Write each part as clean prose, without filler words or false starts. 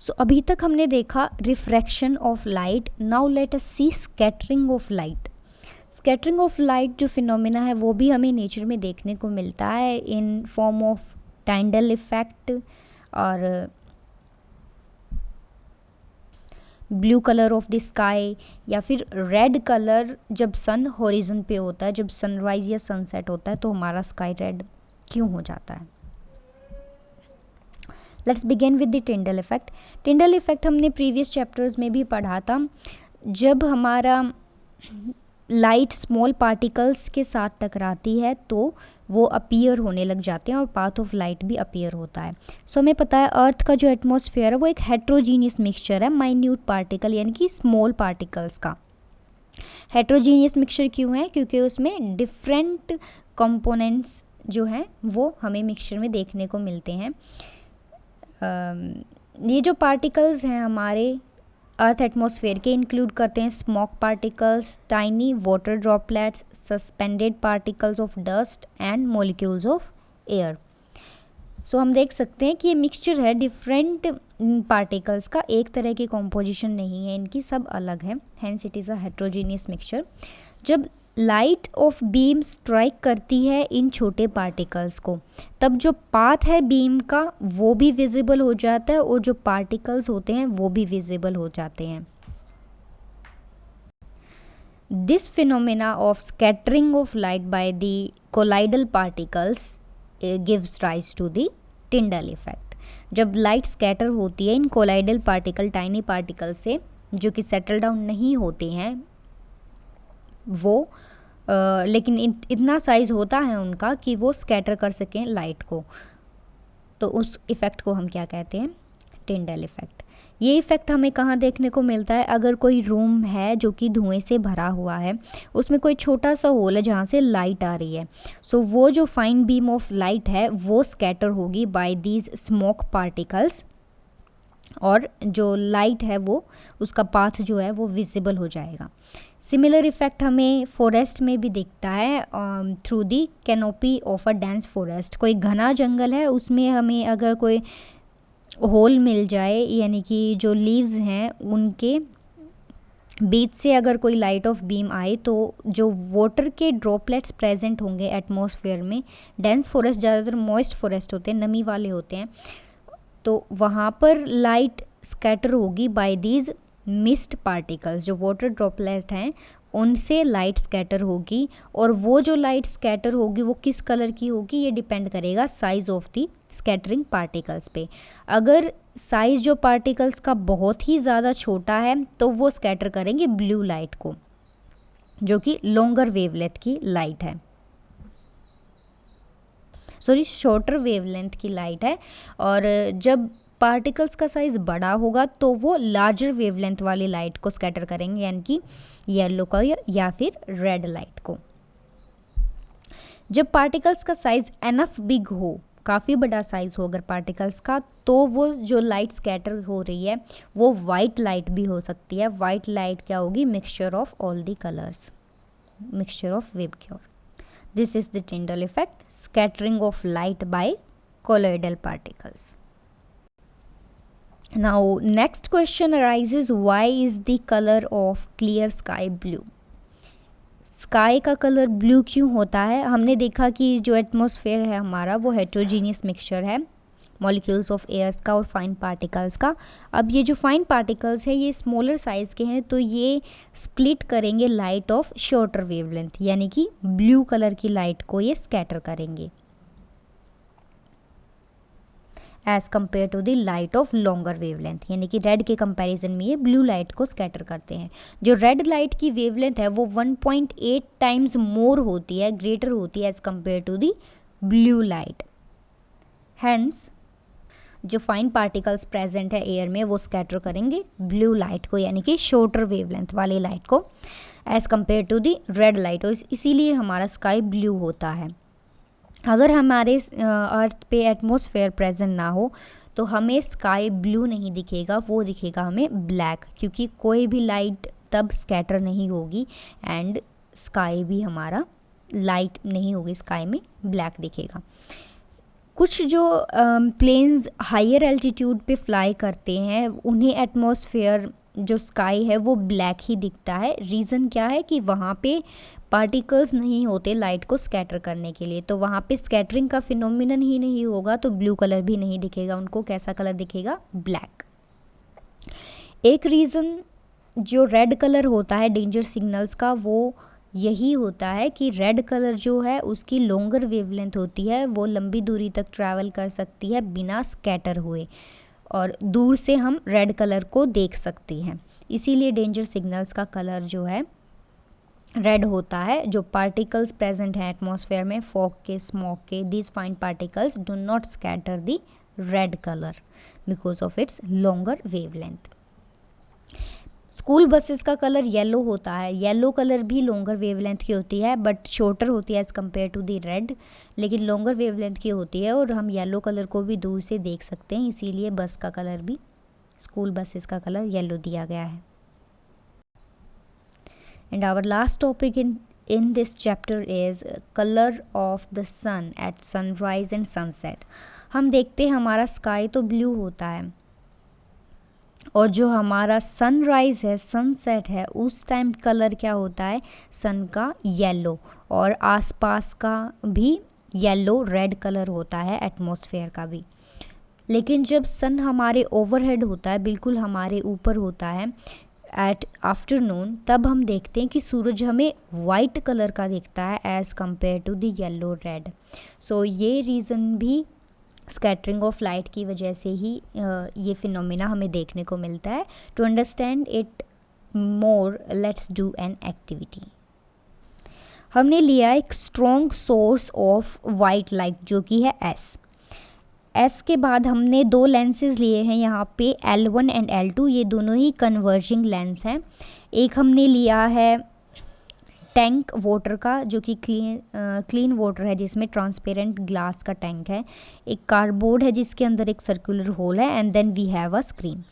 सो अभी तक हमने देखा refraction of light, now let us see scattering of light. Scattering of light जो फिनोमेना है वो भी हमें नेचर में देखने को मिलता है इन फॉर्म ऑफ टाइंडल इफेक्ट और blue colour of the sky, या फिर रेड कलर जब सन हॉरिजन पे होता है, जब सनराइज या सनसेट होता है तो हमारा स्काई रेड क्यों हो जाता है। Let's begin with the Tyndall effect. Tyndall effect हमने प्रीवियस चैप्टर्स में भी पढ़ा था। जब हमारा लाइट स्मॉल पार्टिकल्स के साथ टकराती है तो वो अपीयर होने लग जाते हैं और पाथ ऑफ लाइट भी अपीयर होता है। सो हमें पता है अर्थ का जो एटमॉस्फेयर है वो एक हेट्रोजीनियस मिक्सचर है माइन्यूट पार्टिकल यानी कि स्मॉल पार्टिकल्स का। हेट्रोजीनियस मिक्सचर क्यों है? क्योंकि उसमें डिफरेंट कंपोनेंट्स जो हैं वो हमें मिक्सचर में देखने को मिलते हैं। ये जो पार्टिकल्स हैं हमारे अर्थ एटमॉस्फेयर के इंक्लूड करते हैं smoke particles, tiny water droplets, suspended particles of dust and molecules of air. So हम देख सकते हैं कि ये मिक्सचर है डिफरेंट पार्टिकल्स का, एक तरह की कॉम्पोजिशन नहीं है इनकी, सब अलग है, hence it is a heterogeneous mixture. जब लाइट ऑफ बीम स्ट्राइक करती है इन छोटे पार्टिकल्स को तब जो पाथ है बीम का वो भी विजिबल हो जाता है और जो पार्टिकल्स होते हैं वो भी विजिबल हो जाते हैं। This phenomena of scattering of light by the colloidal particles gives rise to the Tyndall effect. जब लाइट स्कैटर होती है इन कोलाइडल पार्टिकल, टाइनी पार्टिकल से जो कि सेटल डाउन नहीं होते हैं वो लेकिन इतना साइज होता है उनका कि वो स्कैटर कर सकें लाइट को, तो उस इफ़ेक्ट को हम क्या कहते हैं? टिंडल इफ़ेक्ट। ये इफ़ेक्ट हमें कहाँ देखने को मिलता है? अगर कोई रूम है जो कि धुएं से भरा हुआ है, उसमें कोई छोटा सा होल है जहाँ से लाइट आ रही है, सो वो जो फाइन बीम ऑफ लाइट है वो स्कैटर होगी बाय दीज स्मोक पार्टिकल्स और जो लाइट है वो उसका पाथ जो है वो विजिबल हो जाएगा। सिमिलर इफेक्ट हमें फॉरेस्ट में भी दिखता है through the canopy of a dense forest. कोई घना जंगल है उसमें हमें अगर कोई होल मिल जाए यानी कि जो लीव्स हैं उनके बीच से अगर कोई लाइट ऑफ बीम आए तो जो वाटर के ड्रॉपलेट्स प्रेजेंट होंगे एटमॉस्फेयर में, डेंस फॉरेस्ट ज़्यादातर मॉइस्ट फॉरेस्ट होते हैं, नमी वाले होते हैं, तो वहाँ पर लाइट स्कैटर होगी बाय दीज मिस्ट पार्टिकल्स। जो वाटर ड्रॉपलेट हैं उनसे लाइट स्कैटर होगी और वो जो लाइट स्कैटर होगी वो किस कलर की होगी ये डिपेंड करेगा size of the scattering particles पे। अगर साइज जो पार्टिकल्स का बहुत ही ज़्यादा छोटा है तो वो स्कैटर करेंगे ब्लू लाइट को जो कि लॉन्गर वेवलेंथ की लाइट है, सॉरी शॉर्टर वेवलेंथ की लाइट है। और जब पार्टिकल्स का साइज बड़ा होगा तो वो लार्जर वेवलेंथ वाली लाइट को स्कैटर करेंगे यानी कि येलो का या फिर रेड लाइट को। जब पार्टिकल्स का साइज एनफ बिग हो, काफ़ी बड़ा साइज हो अगर पार्टिकल्स का, तो वो जो लाइट स्कैटर हो रही है वो वाइट लाइट भी हो सकती है। वाइट लाइट क्या होगी? Mixture of all the colours, mixture of वेवक्यूर। This is the Tyndall effect, scattering of light by colloidal particles. Now next question arises, why is the color of clear sky blue? Sky का colour blue क्यों होता है? हमने देखा कि जो atmosphere है हमारा वो हेट्रोजीनियस मिक्सचर है मॉलिक्यूल्स ऑफ एयर्स का और फाइन पार्टिकल्स का। अब ये जो फाइन पार्टिकल्स है ये स्मॉलर साइज़ के हैं तो ये स्प्लिट करेंगे लाइट ऑफ शॉर्टर वेवलेंथ यानी कि ब्लू कलर की लाइट को ये स्कैटर करेंगे as compare to the light of longer wavelength, यानी कि रेड के कंपैरिजन में ये ब्लू लाइट को स्कैटर करते हैं। जो रेड लाइट की वेवलेंथ है वो 1.8 टाइम्स मोर होती है, ग्रेटर होती है as compare to the blue light. Hence जो फाइन पार्टिकल्स प्रेजेंट है एयर में वो स्कैटर करेंगे ब्लू लाइट को यानी कि शॉर्टर वेवलेंथ वाली लाइट को as compare to the red light, और इसीलिए हमारा स्काई ब्लू होता है। अगर हमारे अर्थ पे एटमॉस्फेयर प्रेजेंट ना हो तो हमें स्काई ब्लू नहीं दिखेगा, वो दिखेगा हमें ब्लैक, क्योंकि कोई भी लाइट तब स्कैटर नहीं होगी एंड स्काई भी हमारा लाइट नहीं होगी, स्काई में ब्लैक दिखेगा। कुछ जो प्लेन्स हायर एल्टीट्यूड पे फ्लाई करते हैं उन्हें एटमॉस्फेयर जो स्काई है वो ब्लैक ही दिखता है। रीज़न क्या है कि वहाँ पे पार्टिकल्स नहीं होते लाइट को स्कैटर करने के लिए, तो वहाँ पे स्कैटरिंग का फिनोमिनन ही नहीं होगा, तो ब्लू कलर भी नहीं दिखेगा उनको। कैसा कलर दिखेगा? ब्लैक। एक रीज़न जो रेड कलर होता है डेंजर सिग्नल्स का वो यही होता है कि रेड कलर जो है उसकी लॉन्गर वेवलेंथ होती है, वो लंबी दूरी तक ट्रैवल कर सकती है बिना स्कैटर हुए, और दूर से हम रेड कलर को देख सकते हैं। इसीलिए डेंजर सिग्नल्स का कलर जो है रेड होता है। जो पार्टिकल्स प्रेजेंट हैं एटमॉस्फेयर में, फॉग के, स्मोक के, this fine particles do not scatter the red colour because of its longer wavelength. School buses का कलर येलो होता है। येलो कलर भी लॉन्गर वेवलेंथ की होती है बट शॉर्टर होती है as compare to the red, लेकिन लॉन्गर वेवलेंथ की होती है और हम येलो कलर को भी दूर से देख सकते हैं, इसीलिए बस का कलर भी, स्कूल बसेस का कलर येलो दिया गया है। And our last topic in this chapter is color of the sun at sunrise and sunset। हम देखते हैं हमारा स्काई तो ब्लू होता है और जो हमारा सनराइज है, सनसेट है, उस टाइम कलर क्या होता है? सन का येलो, और आसपास का भी येलो रेड कलर होता है, एटमॉस्फेयर का भी। लेकिन जब सन हमारे ओवरहेड होता है, बिल्कुल हमारे ऊपर होता है एट आफ्टरनून, तब हम देखते हैं कि सूरज हमें वाइट कलर का दिखता है as compare to the yellow red. So ये रीज़न भी स्कैटरिंग ऑफ लाइट की वजह से ही ये फिनोमिना हमें देखने को मिलता है। To understand it more, let's do an activity. हमने लिया एक strong source of white light जो कि है एस के बाद हमने दो लेंसेज लिए हैं यहाँ पे, L1 एंड L2, ये दोनों ही कन्वर्जिंग लेंस हैं। एक हमने लिया है टैंक वाटर का जो कि क्लीन वाटर है, जिसमें ट्रांसपेरेंट ग्लास का टैंक है। एक कार्डबोर्ड है जिसके अंदर एक सर्कुलर होल है, and then we have a screen.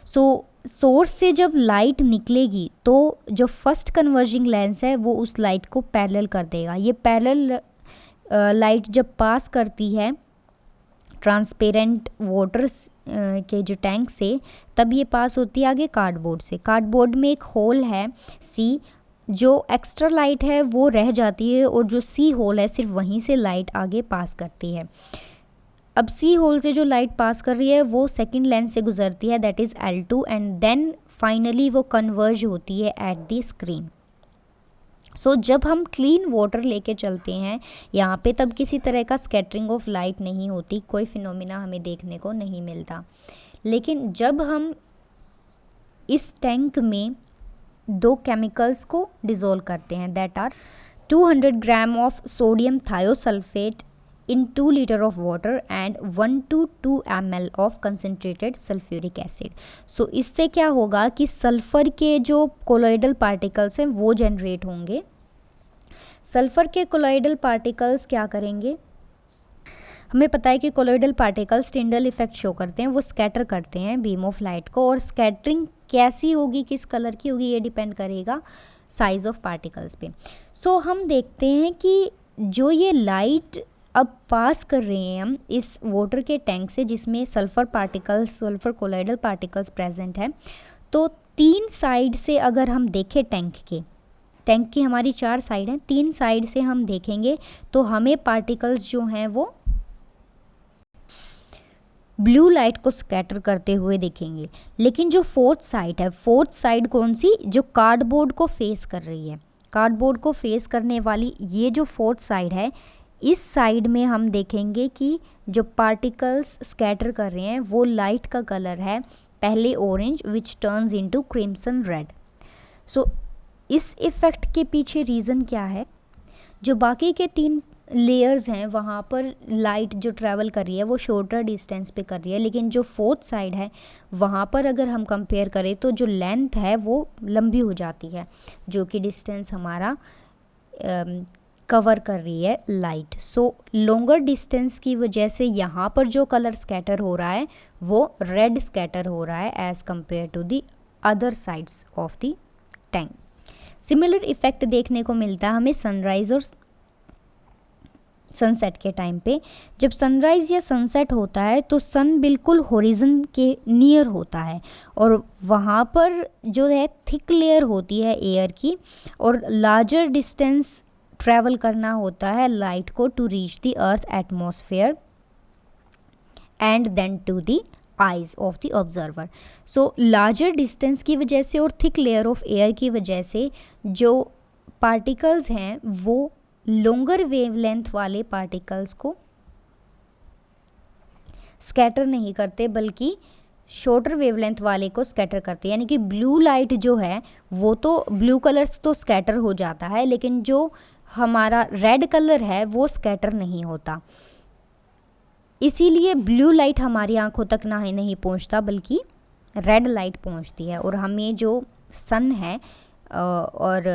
So source से जब लाइट निकलेगी तो जो फर्स्ट कन्वर्जिंग लेंस है वो उस लाइट को पैरेलल कर देगा। ये पैरेलल लाइट जब पास करती है ट्रांसपेरेंट वाटर के जो टैंक से, तब ये पास होती है आगे कार्डबोर्ड से। कार्डबोर्ड में एक होल है सी, जो एक्स्ट्रा लाइट है वो रह जाती है और जो सी होल है सिर्फ वहीं से लाइट आगे पास करती है। अब सी होल से जो लाइट पास कर रही है वो सेकंड लेंस से गुजरती है, that is L2, and then finally वो कन्वर्ज होती है एट द स्क्रीन। सो जब हम क्लीन वाटर लेके चलते हैं यहाँ पे, तब किसी तरह का स्कैटरिंग ऑफ लाइट नहीं होती, कोई फिनोमिना हमें देखने को नहीं मिलता। लेकिन जब हम इस टैंक में दो केमिकल्स को डिज़ोल्व करते हैं, that are 200 gram of sodium thiosulphate in 2 liter of water and 1 to 2 ml of concentrated sulfuric acid। सो इससे क्या होगा कि सल्फर के जो कोलोइडल पार्टिकल्स हैं वो जनरेट होंगे। सल्फर के कोलोइडल पार्टिकल्स क्या करेंगे? हमें पता है कि colloidal particles Tyndall effect show करते हैं, वो स्कैटर करते हैं बीम ऑफ लाइट को, और स्कैटरिंग कैसी होगी, किस कलर की होगी, ये डिपेंड करेगा साइज ऑफ पार्टिकल्स पे। सो हम देखते हैं कि जो ये लाइट अब पास कर रहे हैं हम इस वाटर के टैंक से जिसमें sulphur particles, sulphur colloidal particles present हैं, तो 3 साइड से अगर हम देखें टैंक की हमारी 4 साइड हैं, 3 साइड से हम देखेंगे तो हमें पार्टिकल्स जो हैं वो ब्लू लाइट को स्कैटर करते हुए दिखेंगे। लेकिन जो फोर्थ साइड है, फोर्थ साइड कौन सी? जो कार्डबोर्ड को फेस कर रही है, कार्डबोर्ड को फेस करने वाली ये जो फोर्थ साइड है, इस साइड में हम देखेंगे कि जो पार्टिकल्स स्कैटर कर रहे हैं वो लाइट का कलर है पहले orange which turns into crimson red. So इस इफ़ेक्ट के पीछे रीज़न क्या है? जो बाकी के 3 लेयर्स हैं वहाँ पर लाइट जो ट्रैवल कर रही है वो शॉर्टर डिस्टेंस पे कर रही है, लेकिन जो फोर्थ साइड है वहाँ पर अगर हम कंपेयर करें तो जो लेंथ है वो लंबी हो जाती है, जो कि डिस्टेंस हमारा कवर कर रही है लाइट। सो लॉन्गर डिस्टेंस की वजह से यहाँ पर जो कलर स्कैटर हो रहा है वो रेड स्कैटर हो रहा है as compared to the other sides of the tank. Similar effect देखने को मिलता है हमें सनराइज और सनसेट के टाइम पे जब सनराइज़ या सनसेट होता है तो सन बिल्कुल होरिजन के नियर होता है और वहाँ पर जो है थिक लेयर होती है एयर की और लार्जर डिस्टेंस ट्रैवल करना होता है लाइट को to reach the earth atmosphere and then to the eyes of the observer. So larger distance की वजह से और थिक लेयर ऑफ एयर की वजह से जो पार्टिकल्स हैं वो लॉन्गर वेवलेंथ वाले पार्टिकल्स को स्कैटर नहीं करते बल्कि शॉर्टर वेवलेंथ वाले को स्कैटर करते हैं। यानी कि ब्लू लाइट जो है वो तो ब्लू कलर तो स्कैटर हो जाता है लेकिन जो हमारा रेड कलर है वो स्कैटर नहीं होता, इसीलिए ब्लू लाइट हमारी आंखों तक ना ही नहीं पहुंचता बल्कि रेड लाइट पहुंचती है और हमें जो सन है और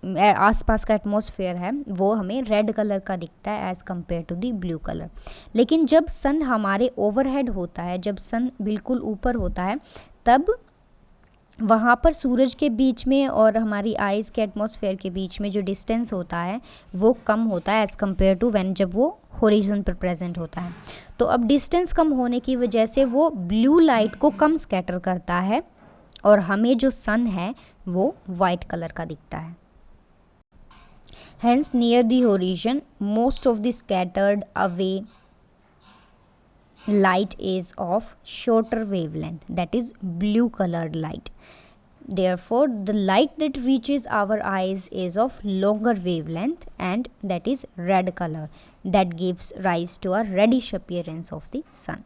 आसपास का एटमॉस्फेयर है वो हमें रेड कलर का दिखता है as compare to the blue colour. लेकिन जब सन हमारे ओवरहेड होता है, जब सन बिल्कुल ऊपर होता है, तब वहाँ पर सूरज के बीच में और हमारी आइज़ के एटमॉस्फेयर के बीच में जो डिस्टेंस होता है वो कम होता है एज़ कम्पेयर टू व्हेन जब वो होरिजन पर प्रेजेंट होता है। तो अब डिस्टेंस कम होने की वजह से वो ब्लू लाइट को कम स्कैटर करता है और हमें जो सन है वो वाइट कलर का दिखता है। Hence, near the horizon, most of the scattered away light is of shorter wavelength, that is blue colored light. Therefore, the light that reaches our eyes is of longer wavelength and that is red color, that gives rise to a reddish appearance of the sun.